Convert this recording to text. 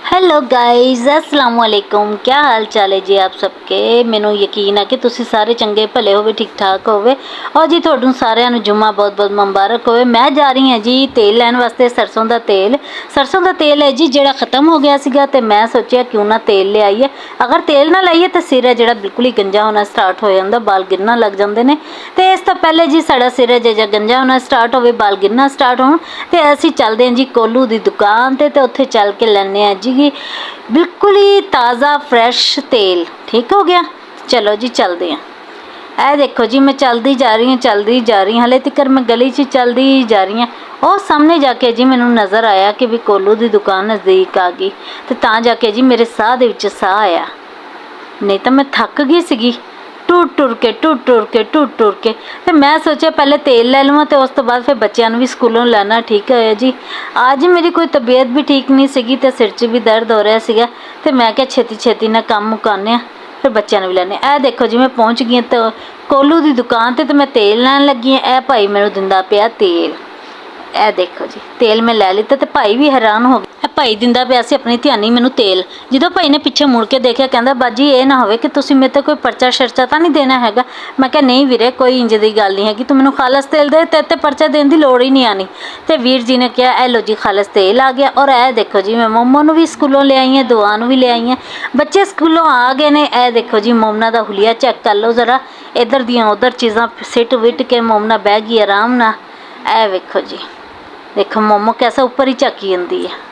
Hello guys अस्सलाम वालेकुम। क्या हाल चाल है जी आप सबके। मैनू यकीन है कि तुसी सारे चंगे भले होवे, ठीक ठाक होवे। और जी तुहानू सारिਆਂ ਨੂੰ जुम्मा बहुत बहुत मुबारक होवे। मैं जा रही हाँ जी तेल लैन वास्ते, सरसों का तेल है जी जिहड़ा खत्म हो गया सीगा ते मैं सोचिया क्यों ना तेल ले आईए। अगर तेल ना लाइए तो सिर है जिहड़ा बिल्कुल ही गंजा होना स्टार्ट हो जाता, बाल गिरना लग जाते हैं। तो इस तो पहले जी साडा सिर है जे गंजा होना स्टार्ट होवे, बाल गिरना स्टार्ट होण ते असीं चलदे हैं जी कोलू की दुकान ते उत्थे चल के लैने हैं जी बिल्कुल ही ताज़ा फ्रैश तेल। ठीक हो गया, चलो जी चलते हैं। ए देखो जी मैं चलती जा रही हूँ हाले तक मैं गली च चलती जा रही हूँ। और सामने जाके जी मैनू नज़र आया कि भी कोलू की दुकान नज़दीक आ गई। तो तां जाके जी मेरे साह दे विच साह आया, नहीं तो मैं थक गई सीगी टुर टुर के। तो मैं सोचा पहले तेल ले लवां तो उस तो बाद फिर बच्चों भी स्कूलों लाना। ठीक है जी, आज मेरी कोई तबीयत भी ठीक नहीं सीगी ते सिर च भी दर्द हो रहा सीगा। तो मैं क्या छेती छेती ना काम मुकाने फिर बच्चों भी लैने। ए देखो जी मैं पहुँच गई तो कोलू की दुकान ते मैं तेल लैन लगी हाँ। ए भाई मैनू दिंदा पिया तेल। ए देखो जी तेल मैं लै लिता तो भाई भी हैरान हो गया। भाई दिंदा पिया सी अपनी ध्यानी मैनू तेल। जो भाई ने पिछे मुड़ के देखा कहता बाजी ये ना हो कि तुसीं मेरे तो कोई परचा शर्चा तो नहीं देना हैगा। मैं क्या नहीं वीरे कोई इंज की गल नहीं हैगी, तू मैनू खालस तेल दे, तेरे ते परचा देने की लोड़ ही नहीं आनी। तो वीर जी ने कहा ए लो जी खालस तेल आ गया। और ए देखो जी मैं मोमो नू भी स्कूलों ले आई हैं, दुआ नू भी ले आई हैं। बच्चे स्कूलों आ गए ने। ए देखो जी मोमना का हुलिया चेक कर लो ज़रा, इधर दियाँ उधर चीज़ां सिट विट के मोमना बह गई आराम ना। ए वेखो जी, देखो मोमो कैसा ऊपर ही झाकी जाती है।